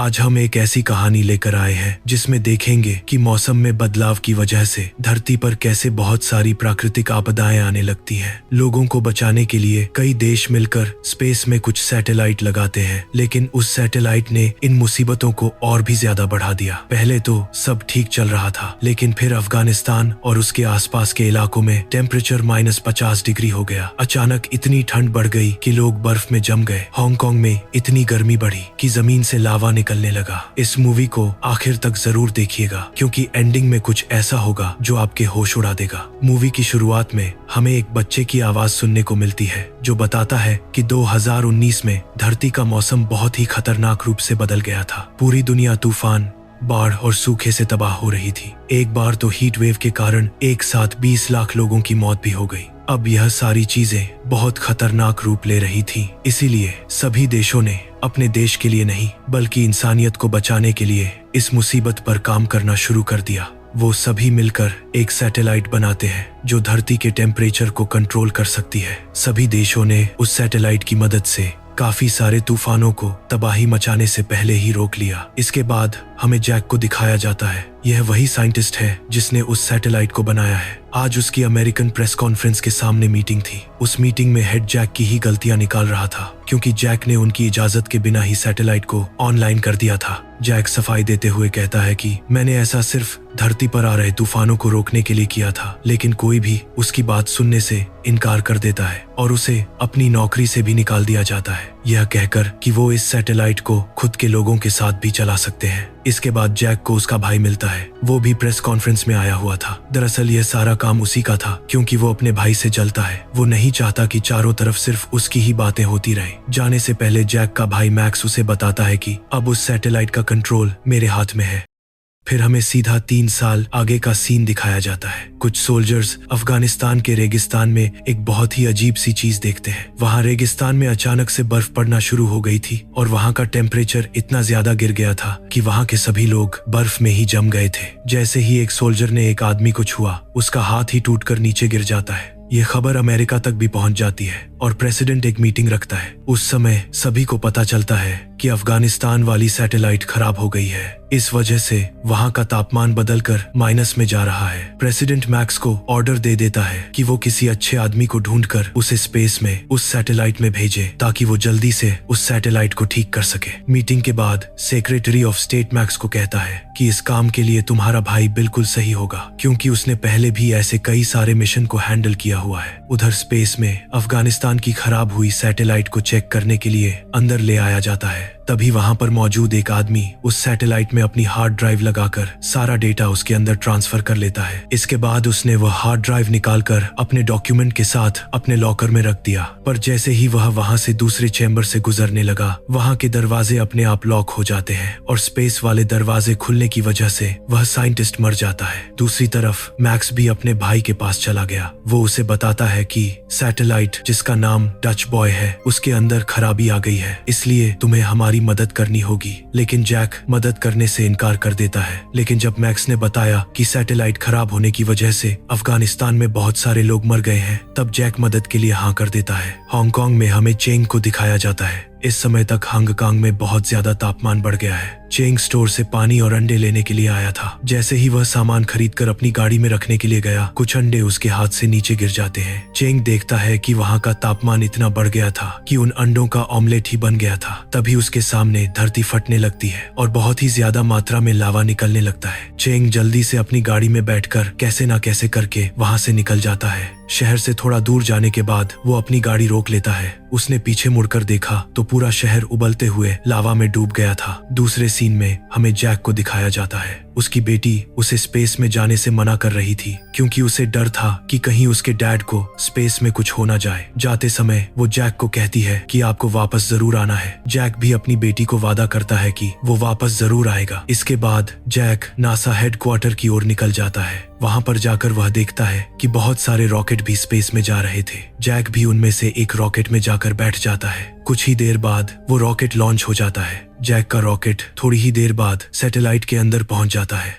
आज हम एक ऐसी कहानी लेकर आए हैं जिसमें देखेंगे कि मौसम में बदलाव की वजह से धरती पर कैसे बहुत सारी प्राकृतिक आपदाएं आने लगती हैं। लोगों को बचाने के लिए कई देश मिलकर स्पेस में कुछ सैटेलाइट लगाते हैं, लेकिन उस सैटेलाइट ने इन मुसीबतों को और भी ज्यादा बढ़ा दिया। पहले तो सब ठीक चल रहा था, लेकिन फिर अफगानिस्तान और उसके आसपास के इलाकों में टेम्परेचर -50 डिग्री हो गया। अचानक इतनी ठंड बढ़ गई कि लोग बर्फ में जम गए। हांगकांग में इतनी गर्मी बढ़ी कि जमीन से लावा निकलने लगा। इस मूवी को आखिर तक जरूर देखिएगा, क्योंकि एंडिंग में कुछ ऐसा होगा जो आपके होश उड़ा देगा। मूवी की शुरुआत में हमें एक बच्चे की आवाज सुनने को मिलती है जो बताता है कि 2019 में धरती का मौसम बहुत ही खतरनाक रूप से बदल गया था। पूरी दुनिया तूफान, बाढ़ और सूखे से तबाह हो रही थी। एक बार तो हीट वेव के कारण एक साथ 20 लाख लोगों की मौत भी हो गई। अब यह सारी चीजें बहुत खतरनाक रूप ले रही थीं। इसीलिए सभी देशों ने अपने देश के लिए नहीं बल्कि इंसानियत को बचाने के लिए इस मुसीबत पर काम करना शुरू कर दिया। वो सभी मिलकर एक सैटेलाइट बनाते हैं जो धरती के टेम्परेचर को कंट्रोल कर सकती है। सभी देशों ने उस सैटेलाइट की मदद से काफी सारे तूफानों को तबाही मचाने से पहले ही रोक लिया। इसके बाद हमें जैक को दिखाया जाता है। यह वही साइंटिस्ट है जिसने उस सैटेलाइट को बनाया है। आज उसकी अमेरिकन प्रेस कॉन्फ्रेंस के सामने मीटिंग थी। उस मीटिंग में हेड जैक की ही गलतियां निकाल रहा था, क्योंकि जैक ने उनकी इजाजत के बिना ही सैटेलाइट को ऑनलाइन कर दिया था। जैक सफाई देते हुए कहता है कि मैंने ऐसा सिर्फ धरती पर आ रहे तूफानों को रोकने के लिए किया था, लेकिन कोई भी उसकी बात सुनने से इनकार कर देता है और उसे अपनी नौकरी से भी निकाल दिया जाता है, यह कहकर कि वो इस सैटेलाइट को खुद के लोगों के साथ भी चला सकते हैं। इसके बाद जैक को उसका भाई मिलता है। वो भी प्रेस कॉन्फ्रेंस में आया हुआ था। दरअसल यह सारा काम उसी का था, क्योंकि वो अपने भाई से जलता है। वो नहीं चाहता कि चारों तरफ सिर्फ उसकी ही बातें होती रहे। जाने से पहले जैक का भाई मैक्स उसे बताता है कि अब उस सैटेलाइट का कंट्रोल मेरे हाथ में है। फिर हमें सीधा 3 साल आगे का सीन दिखाया जाता है। कुछ सोल्जर्स अफगानिस्तान के रेगिस्तान में एक बहुत ही अजीब सी चीज देखते हैं। वहां रेगिस्तान में अचानक से बर्फ पड़ना शुरू हो गई थी और वहां का टेम्परेचर इतना ज्यादा गिर गया था कि वहां के सभी लोग बर्फ में ही जम गए थे। जैसे ही एक सोल्जर ने एक आदमी को छुआ, उसका हाथ ही टूटकर नीचे गिर जाता है। ये खबर अमेरिका तक भी पहुंच जाती है और प्रेसिडेंट एक मीटिंग रखता है। उस समय सभी को पता चलता है कि अफगानिस्तान वाली सैटेलाइट खराब हो गई है। इस वजह से वहां का तापमान बदलकर माइनस में जा रहा है। प्रेसिडेंट मैक्स को ऑर्डर दे देता है कि वो किसी अच्छे आदमी को ढूंढकर उसे स्पेस में उस सैटेलाइट में भेजे, ताकि वो जल्दी से उस सैटेलाइट को ठीक कर सके। मीटिंग के बाद सेक्रेटरी ऑफ स्टेट मैक्स को कहता है कि इस काम के लिए तुम्हारा भाई बिल्कुल सही होगा, क्योंकि उसने पहले भी ऐसे कई सारे मिशन को हैंडल किया हुआ है। उधर स्पेस में अफगानिस्तान की खराब हुई सैटेलाइट को चेक करने के लिए अंदर ले आया जाता है। तभी वहां पर मौजूद एक आदमी उस सैटेलाइट में अपनी हार्ड ड्राइव लगाकर सारा डेटा उसके अंदर ट्रांसफर कर लेता है। इसके बाद उसने वह हार्ड ड्राइव निकालकर अपने डॉक्यूमेंट के साथ अपने लॉकर में रख दिया। पर जैसे ही वह वहां से दूसरे चैम्बर से गुजरने लगा, वहां के दरवाजे अपने आप लॉक हो जाते हैं और स्पेस वाले दरवाजे खुलने की वजह से वह साइंटिस्ट मर जाता है। दूसरी तरफ मैक्स भी अपने भाई के पास चला गया। वो उसे बताता है कि सैटेलाइट, जिसका नाम डच बॉय है, उसके अंदर खराबी आ गई है, इसलिए तुम्हें हमारी मदद करनी होगी। लेकिन जैक मदद करने से इनकार कर देता है। लेकिन जब मैक्स ने बताया कि सैटेलाइट खराब होने की वजह से अफगानिस्तान में बहुत सारे लोग मर गए हैं, तब जैक मदद के लिए हाँ कर देता है। हांगकांग में हमें चेंग को दिखाया जाता है। इस समय तक हांगकांग में बहुत ज्यादा तापमान बढ़ गया है। चेंग स्टोर से पानी और अंडे लेने के लिए आया था। जैसे ही वह सामान खरीदकर अपनी गाड़ी में रखने के लिए गया, कुछ अंडे उसके हाथ से नीचे गिर जाते हैं। चेंग देखता है कि वहां का तापमान इतना बढ़ गया था कि उन अंडों का ऑमलेट ही बन गया था। तभी उसके सामने धरती फटने लगती है और बहुत ही ज्यादा मात्रा में लावा निकलने लगता है। चेंग जल्दी से अपनी गाड़ी में बैठकर कैसे ना कैसे करके वहां से निकल जाता है। शहर से थोड़ा दूर जाने के बाद वो अपनी गाड़ी रोक लेता है। उसने पीछे मुड़कर देखा तो पूरा शहर उबलते हुए लावा में डूब गया था। दूसरे सीन में हमें जैक को दिखाया जाता है। उसकी बेटी उसे स्पेस में जाने से मना कर रही थी, क्योंकि उसे डर था कि कहीं उसके डैड को स्पेस में कुछ हो ना जाए। जाते समय वो जैक को कहती है कि आपको वापस जरूर आना है। जैक भी अपनी बेटी को वादा करता है कि वो वापस जरूर आएगा। इसके बाद जैक नासा हेडक्वार्टर की ओर निकल जाता है। वहां पर जाकर वह देखता है कि बहुत सारे रॉकेट भी स्पेस में जा रहे थे। जैक भी उनमें से एक रॉकेट में जाकर बैठ जाता है। कुछ ही देर बाद वो रॉकेट लॉन्च हो जाता है। जैक का रॉकेट थोड़ी ही देर बाद सैटेलाइट के अंदर पहुंच जाता है।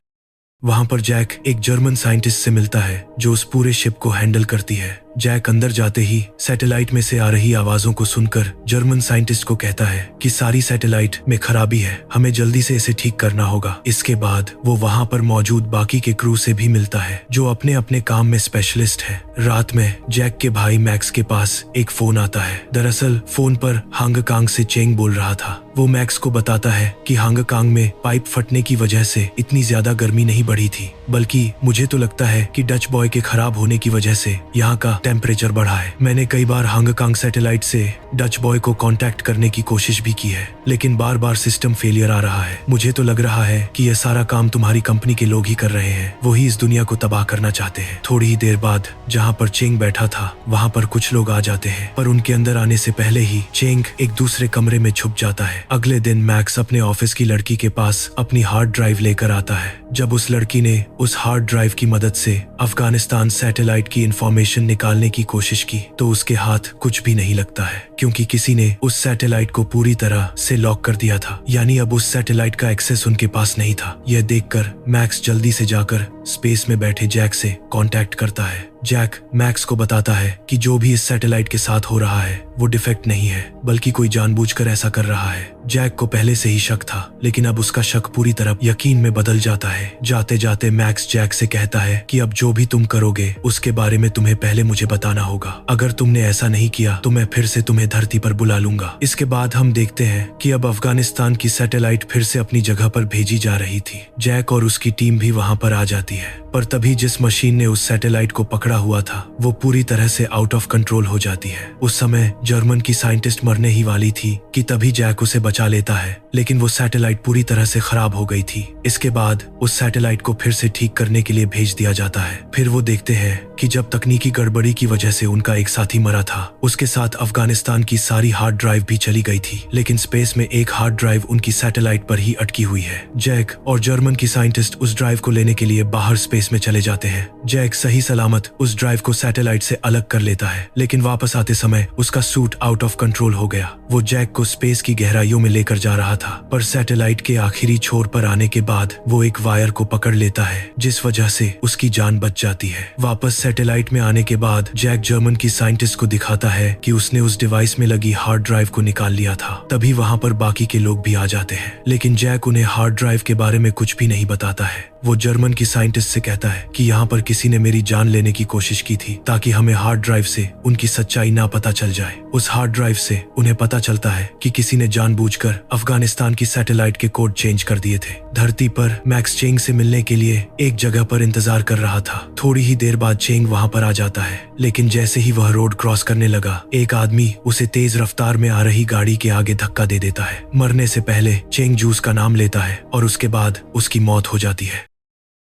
वहां पर जैक एक जर्मन साइंटिस्ट से मिलता है जो उस पूरे शिप को हैंडल करती है। जैक अंदर जाते ही सैटेलाइट में से आ रही आवाजों को सुनकर जर्मन साइंटिस्ट को कहता है कि सारी सैटेलाइट में खराबी है, हमें जल्दी से इसे ठीक करना होगा। इसके बाद वो वहाँ पर मौजूद बाकी के क्रू से भी मिलता है जो अपने अपने काम में स्पेशलिस्ट है। रात में जैक के भाई मैक्स के पास एक फोन आता है। दरअसल फोन पर हांगकांग से चेंग बोल रहा था। वो मैक्स को बताता है कि हांगकांग में पाइप फटने की वजह से इतनी ज्यादा गर्मी नहीं बढ़ी थी, बल्कि मुझे तो लगता है कि डच बॉय के खराब होने की वजह से यहाँ का टेम्परेचर बढ़ा है। मैंने कई बार हांगकांग सैटेलाइट से डच बॉय को कांटेक्ट करने की कोशिश भी की है, लेकिन बार बार सिस्टम फेलियर आ रहा है। मुझे तो लग रहा है कि यह सारा काम तुम्हारी कंपनी के लोग ही कर रहे हैं, वो ही इस दुनिया को तबाह करना चाहते हैं। थोड़ी ही देर बाद जहाँ पर चेंग बैठा था वहाँ पर कुछ लोग आ जाते हैं, पर उनके अंदर आने से पहले ही चेंग एक दूसरे कमरे में छुप जाता है। अगले दिन मैक्स अपने ऑफिस की लड़की के पास अपनी हार्ड ड्राइव लेकर आता है। जब उस लड़की ने उस हार्ड ड्राइव की मदद से अफगानिस्तान सैटेलाइट की इंफॉर्मेशन निकालने की कोशिश की तो उसके हाथ कुछ भी नहीं लगता है, क्योंकि किसी ने उस सैटेलाइट को पूरी तरह से लॉक कर दिया था। यानी अब उस सैटेलाइट का एक्सेस उनके पास नहीं था। यह देखकर मैक्स जल्दी से जाकर स्पेस में बैठे जैक से कांटेक्ट करता है। जैक मैक्स को बताता है कि जो भी इस सैटेलाइट के साथ हो रहा है वो डिफेक्ट नहीं है, बल्कि कोई जानबूझकर ऐसा कर रहा है। जैक को पहले से ही शक था, लेकिन अब उसका शक पूरी तरह यकीन में बदल जाता है। जाते जाते मैक्स जैक से कहता है कि अब जो भी तुम करोगे उसके बारे में तुम्हें पहले मुझे बताना होगा। अगर तुमने ऐसा नहीं किया तो मैं फिर से तुम्हें धरती पर बुला लूंगा। इसके बाद हम देखते हैं कि अब अफगानिस्तान की सैटेलाइट फिर से अपनी जगह पर भेजी जा रही थी। जैक और उसकी टीम भी वहां पर आ जाती है, पर तभी जिस मशीन ने उस सैटेलाइट को पकड़ा हुआ था वो पूरी तरह से आउट ऑफ कंट्रोल हो जाती है। उस समय जर्मन की साइंटिस्ट मरने ही वाली थी कि तभी जैक उसे बचा लेता है, लेकिन वो सैटेलाइट पूरी तरह से खराब हो गई थी। इसके बाद उस सैटेलाइट को फिर से ठीक करने के लिए भेज दिया जाता है। फिर वो देखते हैं कि जब तकनीकी गड़बड़ी की वजह से उनका एक साथी मरा था, उसके साथ अफगानिस्तान की सारी हार्ड ड्राइव भी चली गई थी, लेकिन स्पेस में एक हार्ड ड्राइव उनकी सैटेलाइट पर ही अटकी हुई है। जैक और जर्मन की साइंटिस्ट उस ड्राइव को लेने के लिए बाहर स्पेस में चले जाते हैं। जैक सही सलामत उस ड्राइव को सैटेलाइट से अलग कर लेता है, लेकिन वापस आते समय उसका सूट आउट ऑफ कंट्रोल हो गया। वो जैक को स्पेस की गहराइयों में लेकर जा रहा था, पर सैटेलाइट के आखिरी छोर पर आने के बाद वो एक वायर को पकड़ लेता है, जिस वजह से उसकी जान बच जाती है। वापस सैटेलाइट में आने के बाद जैक जर्मन की साइंटिस्ट को दिखाता है कि उसने उस डिवाइस में लगी हार्ड ड्राइव को निकाल लिया था। तभी वहां पर बाकी के लोग भी आ जाते हैं, लेकिन जैक उन्हें हार्ड ड्राइव के बारे में कुछ भी नहीं बताता है। वो जर्मन की साइंटिस्ट से कहता है कि यहाँ पर किसी ने मेरी जान लेने की कोशिश की थी ताकि हमें हार्ड ड्राइव से उनकी सच्चाई ना पता चल जाए। उस हार्ड ड्राइव से उन्हें पता चलता है कि किसी ने जानबूझकर अफगानिस्तान की सैटेलाइट के कोड चेंज कर दिए थे। धरती पर मैक्स चेंग से मिलने के लिए एक जगह पर इंतजार कर रहा था। थोड़ी ही देर बाद चेंग वहाँ पर आ जाता है, लेकिन जैसे ही वह रोड क्रॉस करने लगा, एक आदमी उसे तेज रफ्तार में आ रही गाड़ी के आगे धक्का दे देता है। मरने से पहले चेंग जूस का नाम लेता है और उसके बाद उसकी मौत हो जाती है।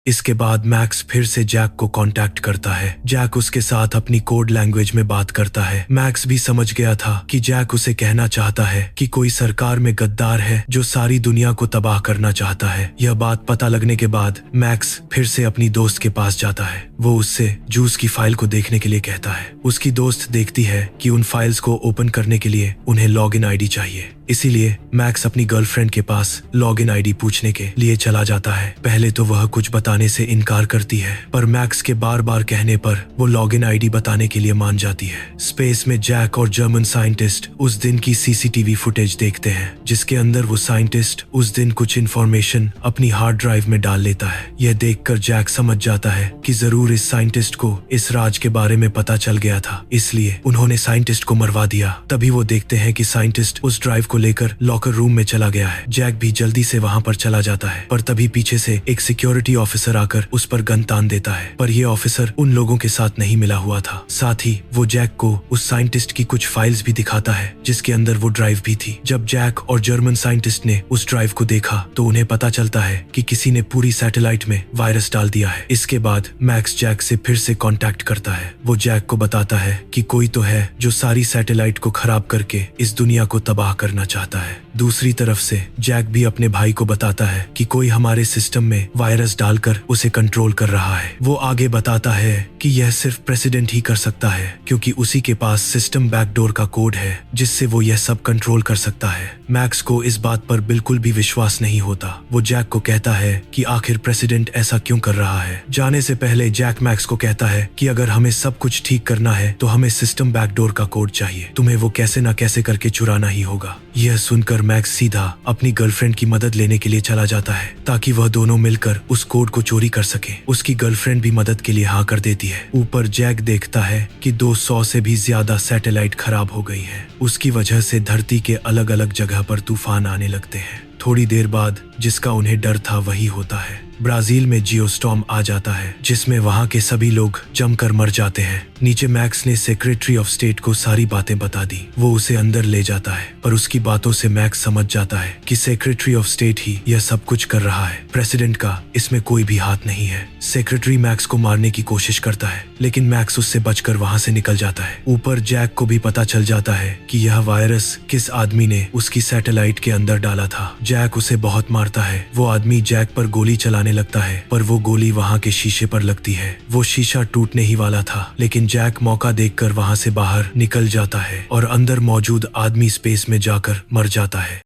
इसके बाद मैक्स फिर से जैक को कांटेक्ट करता है। जैक उसके साथ अपनी कोड लैंग्वेज में बात करता है। मैक्स भी समझ गया था कि जैक उसे कहना चाहता है कि कोई सरकार में गद्दार है जो सारी दुनिया को तबाह करना चाहता है। यह बात पता लगने के बाद मैक्स फिर से अपनी दोस्त के पास जाता है। वो उससे जूस की फाइल को देखने के लिए कहता है। उसकी दोस्त देखती है कि उन फाइल्स को ओपन करने के लिए उन्हें लॉगिन आईडी चाहिए, इसीलिए मैक्स अपनी गर्लफ्रेंड के पास लॉगिन आईडी पूछने के लिए चला जाता है। पहले तो वह कुछ बताने से इनकार करती है, पर मैक्स के बार बार कहने पर वो लॉगिन आईडी बताने के लिए मान जाती है। स्पेस में जैक और जर्मन साइंटिस्ट उस दिन की सीसीटीवी फुटेज देखते हैं, जिसके अंदर वो साइंटिस्ट उस दिन कुछ इन्फॉर्मेशन अपनी हार्ड ड्राइव में डाल लेता है। यह देखकर जैक समझ जाता है कि जरूर इस साइंटिस्ट को इस राज के बारे में पता चल गया था, इसलिए उन्होंने साइंटिस्ट को मरवा दिया। तभी वो देखते हैं कि साइंटिस्ट उस ड्राइव को लेकर लॉकर रूम में चला गया है। जैक भी जल्दी से वहां पर चला जाता है, पर तभी पीछे से एक सिक्योरिटी ऑफिसर आकर उस पर गन तान देता है, पर यह ऑफिसर उन लोगों के साथ नहीं मिला हुआ था। साथ ही वो जैक को उस साइंटिस्ट की कुछ फाइल्स भी दिखाता है, जिसके अंदर वो ड्राइव भी थी। जब जैक और जर्मन साइंटिस्ट ने उस ड्राइव को देखा तो उन्हें पता चलता है कि किसी ने पूरी सैटेलाइट में वायरस डाल दिया है। इसके बाद मैक्स जैक से फिर से कांटेक्ट करता है। वो जैक को बताता है कि कोई तो है जो सारी सैटेलाइट को खराब करके इस दुनिया को तबाह करना चाहता है। दूसरी तरफ से जैक भी अपने भाई को बताता है कि कोई हमारे सिस्टम में वायरस डालकर उसे कंट्रोल कर रहा है। वो आगे बताता है कि यह सिर्फ प्रेसिडेंट ही कर सकता है, क्योंकि उसी के पास सिस्टम बैकडोर का कोड है जिससे वो यह सब कंट्रोल कर सकता है। मैक्स को इस बात पर बिल्कुल भी विश्वास नहीं होता। वो जैक को कहता है कि आखिर प्रेसिडेंट ऐसा क्यों कर रहा है। जाने से पहले जैक मैक्स को कहता है कि अगर हमें सब कुछ ठीक करना है तो हमें सिस्टम बैकडोर का कोड चाहिए, तुम्हें वो कैसे ना कैसे करके चुराना ही होगा। यह सुनकर मैक्स सीधा अपनी गर्लफ्रेंड की मदद लेने के लिए चला जाता है ताकि वह दोनों मिलकर उस कोड को चोरी कर सके। उसकी गर्लफ्रेंड भी मदद के लिए हाँ कर देती है। ऊपर जैक देखता है कि 200 से भी ज्यादा सैटेलाइट खराब हो गई है। उसकी वजह से धरती के अलग अलग जगह पर तूफान आने लगते हैं। थोड़ी देर बाद जिसका उन्हें डर था वही होता है। ब्राजील में जियोस्टॉर्म आ जाता है जिसमें वहां के सभी लोग जमकर मर जाते हैं। नीचे मैक्स ने सेक्रेटरी ऑफ स्टेट को सारी बातें बता दी। वो उसे अंदर ले जाता है पर उसकी बातों से मैक्स समझ जाता है कि सेक्रेटरी ऑफ स्टेट ही यह सब कुछ कर रहा है। प्रेसिडेंट का इसमें कोई भी हाथ नहीं है। सेक्रेटरी मैक्स को मारने की कोशिश करता है लेकिन मैक्स उससे बचकर वहां से निकल जाता है। ऊपर जैक को भी पता चल जाता है कि यह वायरस किस आदमी ने उसकी सैटेलाइट के अंदर डाला था। जैक उसे बहुत मारता है। वो आदमी जैक पर गोली चलाने लगता है पर वो गोली वहां के शीशे पर लगती है। वो शीशा टूटने ही वाला था लेकिन जैक मौका देखकर वहां से बाहर निकल जाता है और अंदर मौजूद आदमी स्पेस में जाकर मर जाता है।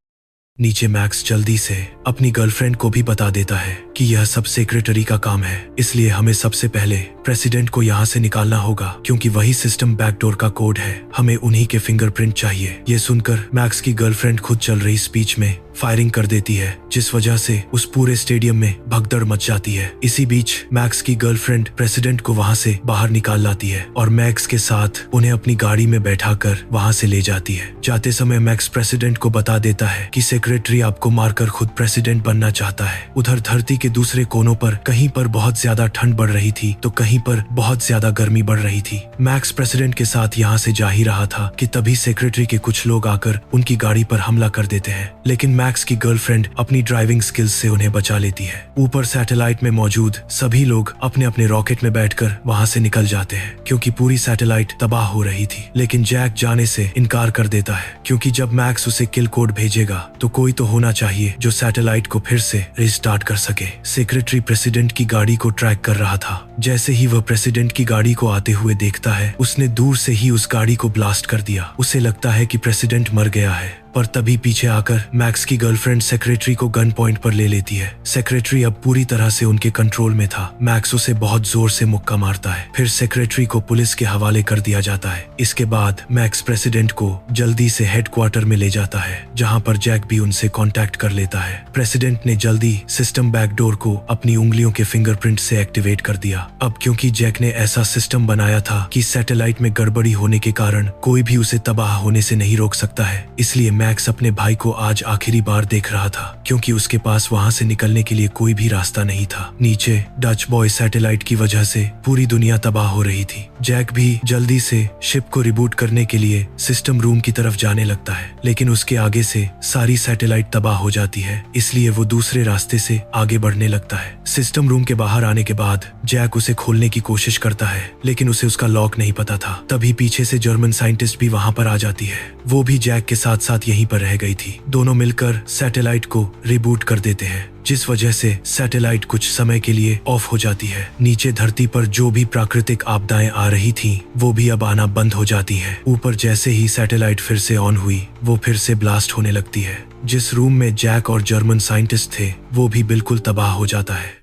नीचे मैक्स जल्दी से अपनी गर्लफ्रेंड को भी बता देता है कि यह सब सेक्रेटरी का काम है, इसलिए हमें सबसे पहले प्रेसिडेंट को यहाँ से निकालना होगा क्योंकि वही सिस्टम बैकडोर का कोड है। हमें उन्हीं के फिंगरप्रिंट चाहिए। ये सुनकर मैक्स की गर्लफ्रेंड खुद चल रही स्पीच में फायरिंग कर देती है जिस वजह से उस पूरे स्टेडियम में भगदड़ मच जाती है। इसी बीच मैक्स की गर्लफ्रेंड प्रेसिडेंट को वहां से बाहर निकाल लाती है और मैक्स के साथ उन्हें अपनी गाड़ी में बैठाकर वहां से ले जाती है। जाते समय मैक्स प्रेसिडेंट को बता देता है कि सेक्रेटरी आपको मारकर खुद प्रेसिडेंट बनना चाहता है। उधर धरती के दूसरे कोनों पर कहीं पर बहुत ज्यादा ठंड बढ़ रही थी तो कहीं पर बहुत ज्यादा गर्मी बढ़ रही थी। मैक्स प्रेसिडेंट के साथ यहाँ से जा ही रहा था कि तभी सेक्रेटरी के कुछ लोग आकर उनकी गाड़ी पर हमला कर देते हैं लेकिन मैक्स की गर्लफ्रेंड अपनी ड्राइविंग स्किल्स से उन्हें बचा लेती है। ऊपर सैटेलाइट में मौजूद सभी लोग अपने अपने रॉकेट में बैठकर वहां से निकल जाते हैं क्योंकि पूरी सैटेलाइट तबाह हो रही थी। लेकिन जैक जाने से इनकार कर देता है क्योंकि जब मैक्स उसे किल कोड भेजेगा तो कोई तो होना चाहिए जो सैटेलाइट को फिर से रिस्टार्ट कर सके। सेक्रेटरी प्रेसिडेंट की गाड़ी को ट्रैक कर रहा था। जैसे ही वह प्रेसिडेंट की गाड़ी को आते हुए देखता है उसने दूर से ही उस गाड़ी को ब्लास्ट कर दिया। उसे लगता है कि प्रेसिडेंट मर गया है पर तभी पीछे आकर मैक्स की गर्लफ्रेंड सेक्रेटरी को गन पॉइंट पर ले लेती है। सेक्रेटरी अब पूरी तरह से उनके कंट्रोल में था। मैक्स उसे बहुत जोर से मुक्का मारता है। फिर सेक्रेटरी को पुलिस के हवाले कर दिया जाता है। इसके बाद मैक्स प्रेसिडेंट को जल्दी से हेडक्वार्टर में ले जाता है जहां पर जैक भी उनसे कांटेक्ट कर लेता है। प्रेसिडेंट ने जल्दी सिस्टम बैकडोर को अपनी उंगलियों के फिंगरप्रिंट से एक्टिवेट कर दिया। अब क्योंकि जैक ने ऐसा सिस्टम बनाया था कि सैटेलाइट में गड़बड़ी होने के कारण कोई भी उसे तबाह होने से नहीं रोक सकता है, इसलिए मैक्स अपने भाई को आज आखिरी बार देख रहा था क्योंकि उसके पास वहां से निकलने के लिए कोई भी रास्ता नहीं था। नीचे डच बॉय सैटेलाइट की वजह से पूरी दुनिया तबाह हो रही थी। जैक भी जल्दी से शिप को रिबूट करने के लिए सिस्टम रूम की तरफ जाने लगता है लेकिन उसके आगे से सारी सैटेलाइट तबाह हो जाती है, इसलिए वो दूसरे रास्ते से आगे बढ़ने लगता है। सिस्टम रूम के बाहर आने के बाद जैक उसे खोलने की कोशिश करता है लेकिन उसे उसका लॉक नहीं पता था। तभी पीछे से जर्मन साइंटिस्ट भी वहां पर आ जाती है। वो भी जैक के साथ साथ यहीं पर रह गई थी। दोनों मिलकर सैटेलाइट को रिबूट कर देते हैं जिस वजह से सैटेलाइट कुछ समय के लिए ऑफ हो जाती है। नीचे धरती पर जो भी प्राकृतिक आपदाएं आ रही थीं, वो भी अब आना बंद हो जाती हैं। ऊपर जैसे ही सैटेलाइट फिर से ऑन हुई वो फिर से ब्लास्ट होने लगती है। जिस रूम में जैक और जर्मन साइंटिस्ट थे वो भी बिल्कुल तबाह हो जाता है।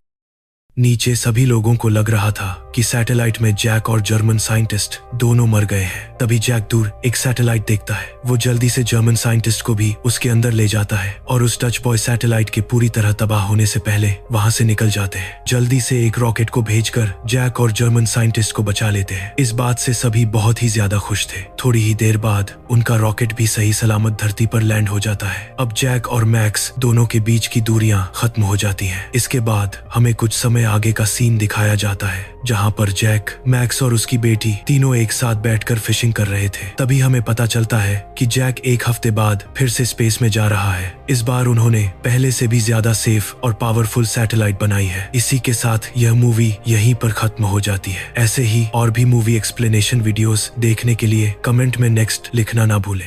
नीचे सभी लोगों को लग रहा था कि सैटेलाइट में जैक और जर्मन साइंटिस्ट दोनों मर गए हैं। तभी जैक दूर एक सैटेलाइट देखता है। वो जल्दी से जर्मन साइंटिस्ट को भी उसके अंदर ले जाता है और उस डच बॉय सैटेलाइट के पूरी तरह तबाह होने से पहले वहां से निकल जाते हैं। जल्दी से एक रॉकेट को भेजकर जैक और जर्मन साइंटिस्ट को बचा लेते हैं। इस बात से सभी बहुत ही ज्यादा खुश थे। थोड़ी ही देर बाद उनका रॉकेट भी सही सलामत धरती पर लैंड हो जाता है। अब जैक और मैक्स दोनों के बीच की दूरियां खत्म हो जाती हैं। इसके बाद हमें कुछ समय आगे का सीन दिखाया जाता है जहां पर जैक, मैक्स और उसकी बेटी तीनों एक साथ बैठकर फिशिंग कर रहे थे। तभी हमें पता चलता है कि जैक एक हफ्ते बाद फिर से स्पेस में जा रहा है। इस बार उन्होंने पहले से भी ज्यादा सेफ और पावरफुल सैटेलाइट बनाई है। इसी के साथ यह मूवी यहीं पर खत्म हो जाती है। ऐसे ही और भी मूवी एक्सप्लेनेशन वीडियोस देखने के लिए कमेंट में नेक्स्ट लिखना ना भूलें।